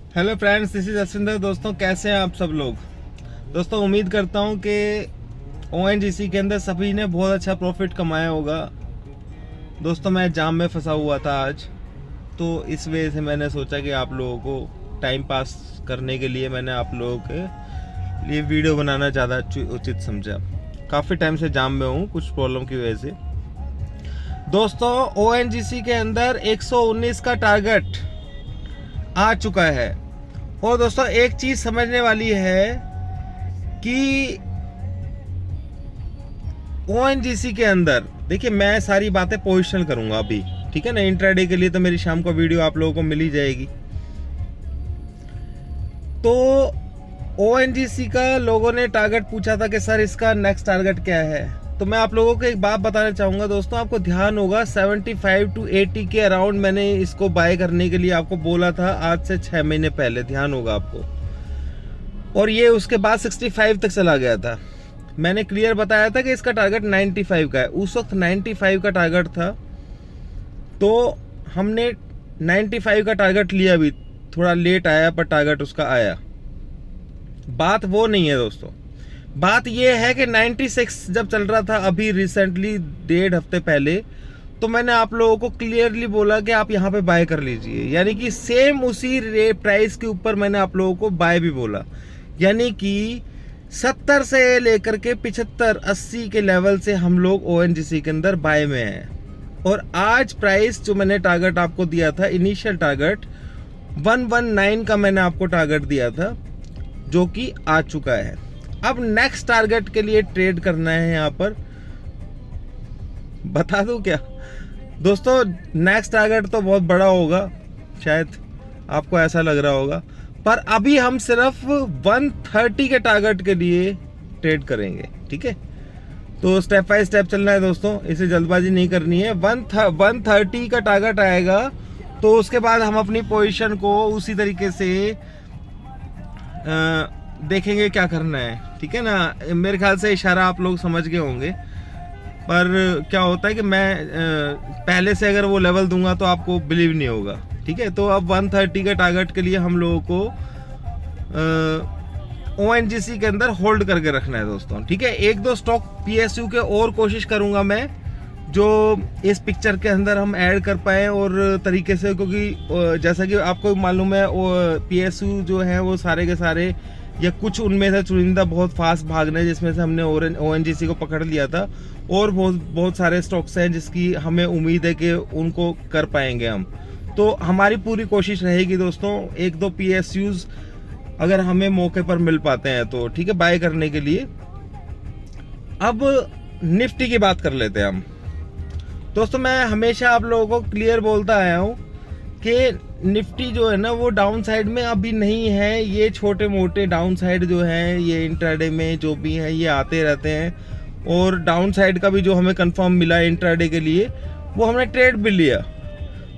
Hello friends, this is Ashwinder. दोस्तों, कैसे हैं आप सब लोग। दोस्तों, उम्मीद करता हूं कि ओएनजीसी के अंदर सभी ने बहुत अच्छा प्रॉफिट कमाया होगा। दोस्तों, मैं जाम में फंसा हुआ था आज, तो इस वजह से मैंने सोचा कि आप लोगों को टाइम पास करने के लिए मैंने आप लोगों के लिए वीडियो बनाना ज़्यादा उचित समझा। काफ़ी टाइम से जाम में हूँ कुछ प्रॉब्लम की वजह से। दोस्तों, ओएनजीसी के अंदर 119 का टारगेट आ चुका है। और दोस्तों, एक चीज समझने वाली है कि ओएनजीसी के अंदर देखिए, मैं सारी बातें पोजिशन करूंगा अभी, ठीक है ना। इंट्राडे के लिए तो मेरी शाम को वीडियो आप लोगों को मिल ही जाएगी। तो ओएनजीसी का लोगों ने टारगेट पूछा था कि सर इसका नेक्स्ट टारगेट क्या है। तो मैं आप लोगों को एक बात बताना चाहूंगा। दोस्तों, आपको ध्यान होगा 75 to 80 के अराउंड मैंने इसको बाय करने के लिए आपको बोला था आज से 6 महीने पहले, ध्यान होगा आपको। और ये उसके बाद 65 तक चला गया था। मैंने क्लियर बताया था कि इसका टारगेट 95 का है। उस वक्त 95 का टारगेट था, तो हमने 95 का टारगेट लिया। भी थोड़ा लेट आया पर टारगेट उसका आया। बात वो नहीं है दोस्तों, बात ये है कि 96 जब चल रहा था अभी रिसेंटली 1.5 हफ्ते पहले, तो मैंने आप लोगों को क्लियरली बोला कि आप यहाँ पे बाय कर लीजिए। यानी कि सेम उसी प्राइस के ऊपर मैंने आप लोगों को बाय भी बोला। यानी कि 70 से लेकर के 75-80 के लेवल से हम लोग ओएनजीसी के अंदर बाय में हैं। और आज प्राइस जो मैंने टारगेट आपको दिया था, इनिशियल टारगेट 119 का मैंने आपको टारगेट दिया था, जो कि आ चुका है। अब नेक्स्ट टारगेट के लिए ट्रेड करना है। यहाँ पर बता दूं क्या दोस्तों, नेक्स्ट टारगेट तो बहुत बड़ा होगा, शायद आपको ऐसा लग रहा होगा, पर अभी हम सिर्फ 130 के टारगेट के लिए ट्रेड करेंगे, ठीक है। तो स्टेप बाय स्टेप चलना है दोस्तों, इसे जल्दबाजी नहीं करनी है। 130 का टारगेट आएगा तो उसके बाद हम अपनी पोजीशन को उसी तरीके से देखेंगे क्या करना है, ठीक है ना। मेरे ख्याल से इशारा आप लोग समझ गए होंगे। पर क्या होता है कि मैं पहले से अगर वो लेवल दूंगा तो आपको बिलीव नहीं होगा, ठीक है। तो अब 130 के टारगेट के लिए हम लोगों को ओएनजीसी के अंदर होल्ड करके रखना है दोस्तों, ठीक है। 1-2 स्टॉक पीएसयू के और कोशिश करूंगा मैं, जो इस पिक्चर के अंदर हम ऐड कर पाए और तरीके से, क्योंकि जैसा कि आपको मालूम है पीएसयू जो है वो सारे के सारे या कुछ उनमें से चुनिंदा बहुत फास्ट भागने, जिसमें से हमने ओएनजीसी को पकड़ लिया था। और बहुत सारे स्टॉक्स हैं जिसकी हमें उम्मीद है कि उनको कर पाएंगे हम। तो हमारी पूरी कोशिश रहेगी दोस्तों 1-2 पीएसयूज अगर हमें मौके पर मिल पाते हैं तो, ठीक है, बाय करने के लिए। अब निफ्टी की बात कर लेते हैं हम दोस्तों। मैं हमेशा आप लोगों को क्लियर बोलता आया हूँ कि निफ्टी जो है ना वो डाउन साइड में अभी नहीं है। ये छोटे मोटे डाउन साइड जो है, ये इंट्राडे में जो भी है ये आते रहते हैं। और डाउन साइड का भी जो हमें कंफर्म मिला इंट्राडे के लिए, वो हमने ट्रेड भी लिया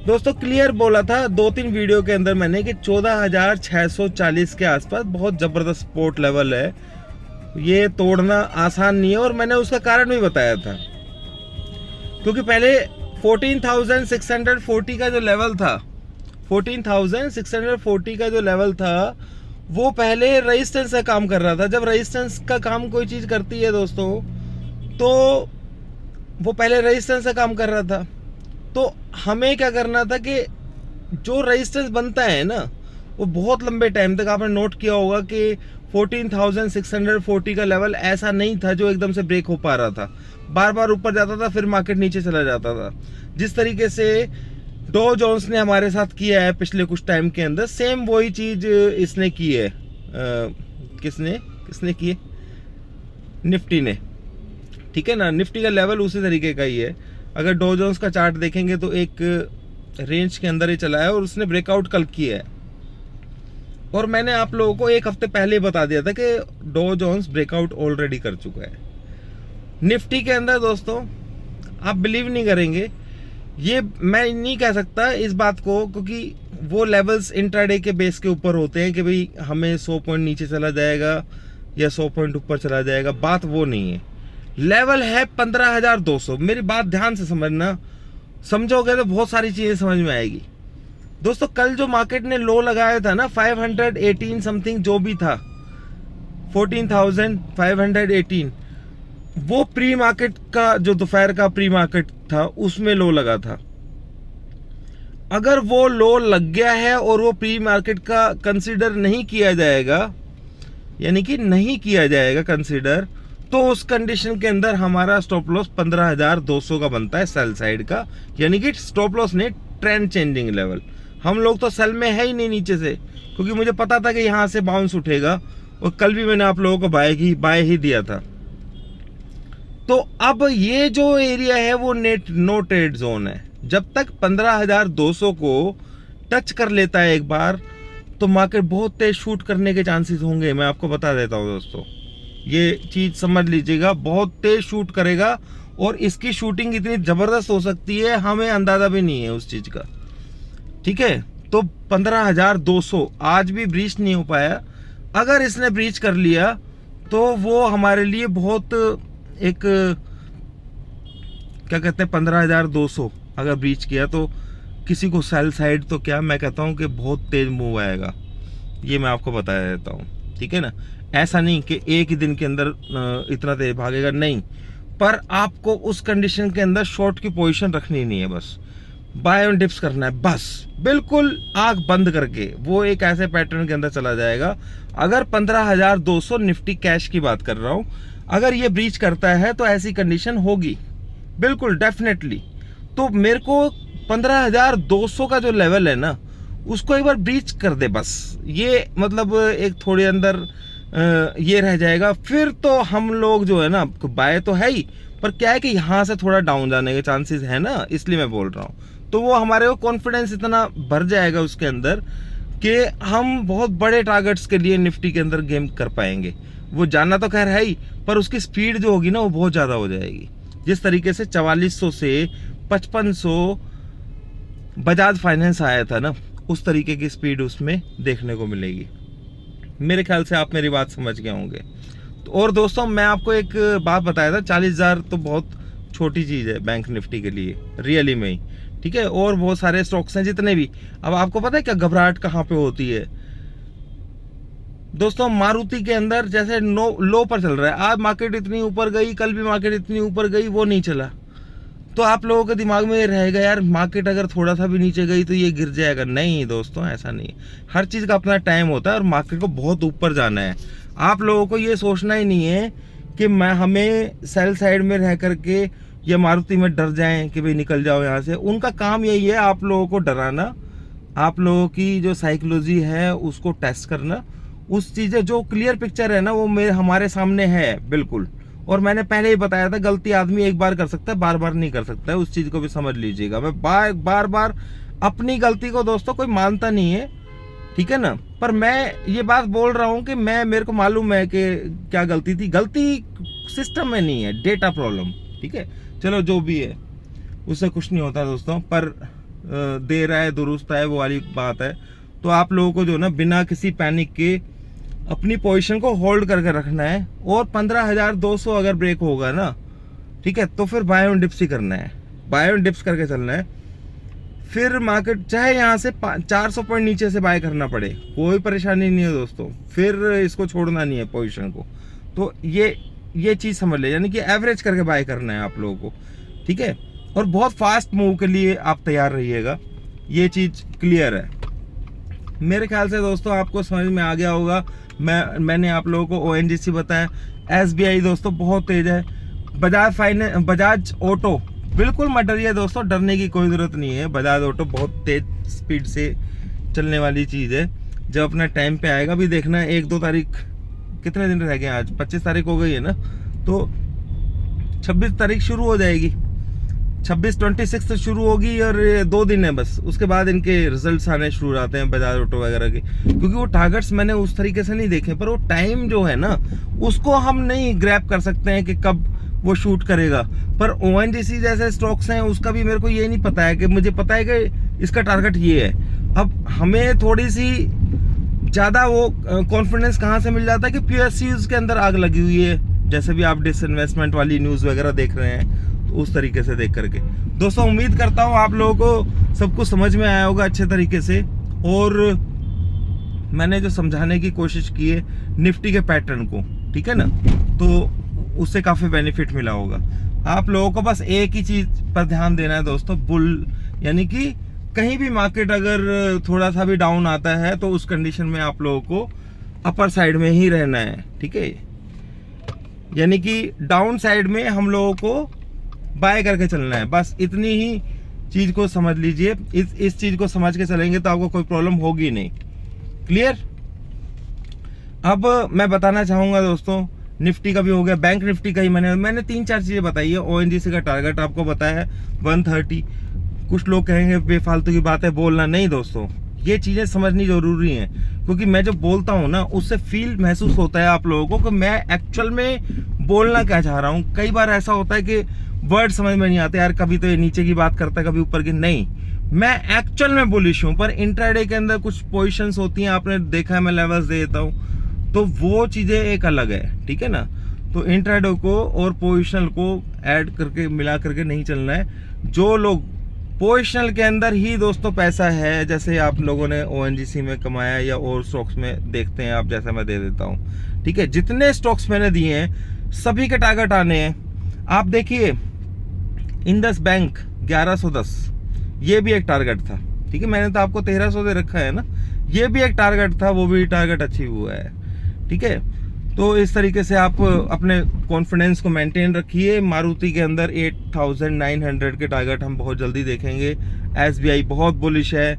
दोस्तों। क्लियर बोला था 2-3 वीडियो के अंदर मैंने कि 14,640 के आसपास बहुत जबरदस्त सपोर्ट लेवल है, ये तोड़ना आसान नहीं है। और मैंने उसका कारण भी बताया था, क्योंकि पहले 14,640 का जो लेवल था, 14,640 का जो लेवल था, वो पहले रेजिस्टेंस का काम कर रहा था। जब रेजिस्टेंस का काम कोई चीज करती है दोस्तों, तो वो पहले रेजिस्टेंस का काम कर रहा था। तो हमें क्या करना था कि जो रेजिस्टेंस बनता है ना, वो बहुत लंबे टाइम तक, आपने नोट किया होगा कि 14,640 का लेवल ऐसा नहीं था जो एकदम से ब्रेक हो पा रहा था। बार बार ऊपर जाता था, फिर मार्केट नीचे चला जाता था। जिस तरीके से डॉ जोन्स ने हमारे साथ किया है पिछले कुछ टाइम के अंदर, सेम वही चीज इसने की है। किसने की है? निफ्टी ने, ठीक है ना। निफ्टी का लेवल उसी तरीके का ही है। अगर डॉ जोन्स का चार्ट देखेंगे तो एक रेंज के अंदर ही चला है और उसने ब्रेकआउट कल किया है। और मैंने आप लोगों को 1 हफ्ते पहले ही बता दिया था कि डॉ जोन्स ब्रेकआउट ऑलरेडी कर चुका है। निफ्टी के अंदर दोस्तों आप बिलीव नहीं करेंगे, ये मैं नहीं कह सकता इस बात को, क्योंकि वो लेवल्स इंट्राडे के बेस के ऊपर होते हैं कि भाई हमें 100 पॉइंट नीचे चला जाएगा या 100 पॉइंट ऊपर चला जाएगा। बात वो नहीं है। लेवल है 15,200। मेरी बात ध्यान से समझना, समझोगे तो बहुत सारी चीजें समझ में आएगी। दोस्तों कल जो मार्केट ने लो लगाया था ना 518 समथिंग जो भी था, 14,518, वो प्री मार्केट का जो दोपहर का प्री मार्केट था उसमें लो लगा था। अगर वो लो लग गया है और वो प्री मार्केट का कंसीडर नहीं किया जाएगा, यानी कि नहीं किया जाएगा कंसीडर, तो उस कंडीशन के अंदर हमारा स्टॉप लॉस 15,200 का बनता है सेल साइड का, यानी कि स्टॉप लॉस नहीं, ट्रेंड चेंजिंग लेवल। हम लोग तो सेल में है ही नहीं नीचे से, क्योंकि मुझे पता था कि यहाँ से बाउंस उठेगा, और कल भी मैंने आप लोगों को बाय ही दिया था। तो अब ये जो एरिया है वो नो ट्रेड जोन है। जब तक 15,200 को टच कर लेता है एक बार, तो मार्केट बहुत तेज शूट करने के चांसेस होंगे। मैं आपको बता देता हूँ दोस्तों, ये चीज समझ लीजिएगा, बहुत तेज शूट करेगा, और इसकी शूटिंग इतनी जबरदस्त हो सकती है हमें अंदाजा भी नहीं है उस चीज का। ठीक है, तो 15,200 आज भी ब्रीच नहीं हो पाया। अगर इसने ब्रीच कर लिया तो वो हमारे लिए बहुत एक, क्या कहते हैं, 15,200 अगर ब्रीच किया तो किसी को सेल साइड तो क्या, मैं कहता हूं कि बहुत तेज मूव आएगा, ये मैं आपको बता देता हूं। ठीक है ना, ऐसा नहीं कि एक ही दिन के अंदर इतना तेज भागेगा, नहीं, पर आपको उस कंडीशन के अंदर शॉर्ट की पोजीशन रखनी नहीं है, बस बाय ऑन डिप्स करना है, बस बिल्कुल आंख बंद करके वो एक ऐसे पैटर्न के अंदर चला जाएगा। अगर 15,200 निफ्टी कैश की बात कर रहा हूं, अगर ये ब्रीच करता है तो ऐसी कंडीशन होगी, बिल्कुल डेफिनेटली। तो मेरे को 15,200 का जो लेवल है ना, उसको एक बार ब्रीच कर दे बस, ये मतलब एक थोड़े अंदर ये रह जाएगा। फिर तो हम लोग जो है ना, बाय तो है ही, पर क्या है कि यहाँ से थोड़ा डाउन जाने के चांसेस है ना, इसलिए मैं बोल रहा हूँ। तो वो हमारे को कॉन्फिडेंस इतना भर जाएगा उसके अंदर कि हम बहुत बड़े टारगेट्स के लिए निफ्टी के अंदर गेम कर पाएंगे। वो जाना तो खैर है ही, पर उसकी स्पीड जो होगी ना वो बहुत ज़्यादा हो जाएगी। जिस तरीके से 4400 से 5500 बजाज फाइनेंस आया था ना, उस तरीके की स्पीड उसमें देखने को मिलेगी। मेरे ख्याल से आप मेरी बात समझ गए होंगे। और दोस्तों मैं आपको एक बात बताया था, 40,000 तो बहुत छोटी चीज़ है बैंक निफ्टी के लिए, रियली में ही। ठीक है, और बहुत सारे स्टॉक्स हैं जितने भी। अब आपको पता है क्या घबराहट कहाँ पे होती है दोस्तों? मारुति के अंदर जैसे लो पर चल रहा है, आज मार्केट इतनी ऊपर गई, कल भी मार्केट इतनी ऊपर गई, वो नहीं चला, तो आप लोगों के दिमाग में ये रहेगा यार मार्केट अगर थोड़ा सा भी नीचे गई तो ये गिर जाएगा। नहीं दोस्तों, ऐसा नहीं, हर चीज़ का अपना टाइम होता है, और मार्केट को बहुत ऊपर जाना है। आप लोगों को ये सोचना ही नहीं है कि हमें सेल साइड में रह करके या मारुति में डर जाएं कि भाई निकल जाओ यहाँ से। उनका काम यही है आप लोगों को डराना, आप लोगों की जो साइकोलॉजी है उसको टेस्ट करना। उस चीज़ें जो क्लियर पिक्चर है ना वो हमारे सामने है बिल्कुल। और मैंने पहले ही बताया था, गलती आदमी एक बार कर सकता है, बार बार नहीं कर सकता है, उस चीज़ को भी समझ लीजिएगा। मैं बार बार अपनी गलती को दोस्तों कोई मानता नहीं है, ठीक है ना, पर मैं ये बात बोल रहा हूँ कि मेरे को मालूम है कि क्या गलती थी। गलती सिस्टम में नहीं है, डेटा प्रॉब्लम। ठीक है, चलो जो भी है उससे कुछ नहीं होता दोस्तों, पर देर आए दुरुस्त आए वो वाली बात है। तो आप लोगों को जो ना बिना किसी पैनिक के अपनी पोजीशन को होल्ड करके रखना है, और 15,200 अगर ब्रेक होगा ना, ठीक है, तो फिर बाय ऑन डिप्स ही करना है, बाय ऑन डिप्स करके चलना है। फिर मार्केट चाहे यहाँ से 400 पॉइंट नीचे से बाय करना पड़े, कोई परेशानी नहीं है दोस्तों, फिर इसको छोड़ना नहीं है पोजीशन को। तो ये चीज़ समझ ले, यानी कि एवरेज करके बाय करना है आप लोगों को। ठीक है, और बहुत फास्ट मूव के लिए आप तैयार रहिएगा, ये चीज़ क्लियर है। मेरे ख्याल से दोस्तों आपको समझ में आ गया होगा। मैंने आप लोगों को ONGC बताया, SBI दोस्तों बहुत तेज है, बजाज ऑटो बिल्कुल मत डरिए दोस्तों, डरने की कोई ज़रूरत नहीं है। बजाज ऑटो बहुत तेज स्पीड से चलने वाली चीज़ है, जब अपना टाइम पे आएगा भी देखना। 1-2 तारीख, कितने दिन रह गए, आज 25 तारीख हो गई है ना, तो 26 तारीख शुरू हो जाएगी, 26 शुरू होगी, और 2 दिन है बस, उसके बाद इनके रिजल्ट्स आने शुरू हो जाते हैं बजाज ऑटो वगैरह के। क्योंकि वो टारगेट्स मैंने उस तरीके से नहीं देखे, पर वो टाइम जो है ना उसको हम नहीं ग्रैब कर सकते हैं कि कब वो शूट करेगा। पर ONGC जैसे स्टॉक्स हैं उसका भी मेरे को ये नहीं पता है, कि मुझे पता है कि इसका टारगेट ये है। अब हमें थोड़ी सी ज़्यादा वो कॉन्फिडेंस कहाँ से मिल जाता है कि PSUs के अंदर आग लगी हुई है, जैसे भी आप डिसइन्वेस्टमेंट वाली न्यूज़ वगैरह देख रहे हैं, तो उस तरीके से देख करके दोस्तों उम्मीद करता हूँ आप लोगों को सब कुछ समझ में आया होगा अच्छे तरीके से, और मैंने जो समझाने की कोशिश की है निफ्टी के पैटर्न को, ठीक है ना, तो उससे काफ़ी बेनिफिट मिला होगा आप लोगों को। बस एक ही चीज़ पर ध्यान देना है दोस्तों, बुल यानी कि कहीं भी मार्केट अगर थोड़ा सा भी डाउन आता है तो उस कंडीशन में आप लोगों को अपर साइड में ही रहना है, ठीक है। यानी कि डाउन साइड में हम लोगों को बाय करके चलना है, बस इतनी ही चीज़ को समझ लीजिए। इस चीज़ को समझ के चलेंगे तो आपको कोई प्रॉब्लम होगी नहीं। क्लियर। अब मैं बताना चाहूँगा दोस्तों, निफ्टी का भी हो गया, बैंक निफ्टी का ही मैंने 3-4 चीज़ें बताई है। ओएनजीसी का टारगेट आपको बताया है 130। कुछ लोग कहेंगे बेफालतू की बात है, बोलना नहीं दोस्तों, ये चीज़ें समझनी जरूरी हैं, क्योंकि मैं जब बोलता हूँ ना उससे फील महसूस होता है आप लोगों को कि मैं एक्चुअल में बोलना क्या चाह रहा हूँ। कई बार ऐसा होता है कि वर्ड समझ में नहीं आते, यार कभी तो ये नीचे की बात करता है, कभी ऊपर की। नहीं, मैं एक्चुअल में बुलिश हूँ, पर इंट्राडे के अंदर कुछ पोजीशंस होती हैं, आपने देखा है मैं लेवल्स दे देता हूँ, तो वो चीज़ें एक अलग है, ठीक है ना। तो इंट्राडे को और पोजिशनल को ऐड करके मिला करके नहीं चलना है। जो लोग पोजिशनल के अंदर ही दोस्तों पैसा है, जैसे आप लोगों ने ओएनजीसी में कमाया या और स्टॉक्स में देखते हैं आप, जैसा मैं दे देता हूँ, ठीक है। जितने स्टॉक्स मैंने दिए हैं सभी के टारगेट आने हैं। आप देखिए इंडस बैंक 1110, ये भी एक टारगेट था, ठीक है। मैंने तो आपको 1300 दे रखा है ना, ये भी एक टारगेट था, वो भी टारगेट अचीव हुआ है, ठीक है। तो इस तरीके से आप अपने कॉन्फिडेंस को मेंटेन रखिए। मारुति के अंदर 8900 के टारगेट हम बहुत जल्दी देखेंगे। एसबीआई बहुत बुलिश है,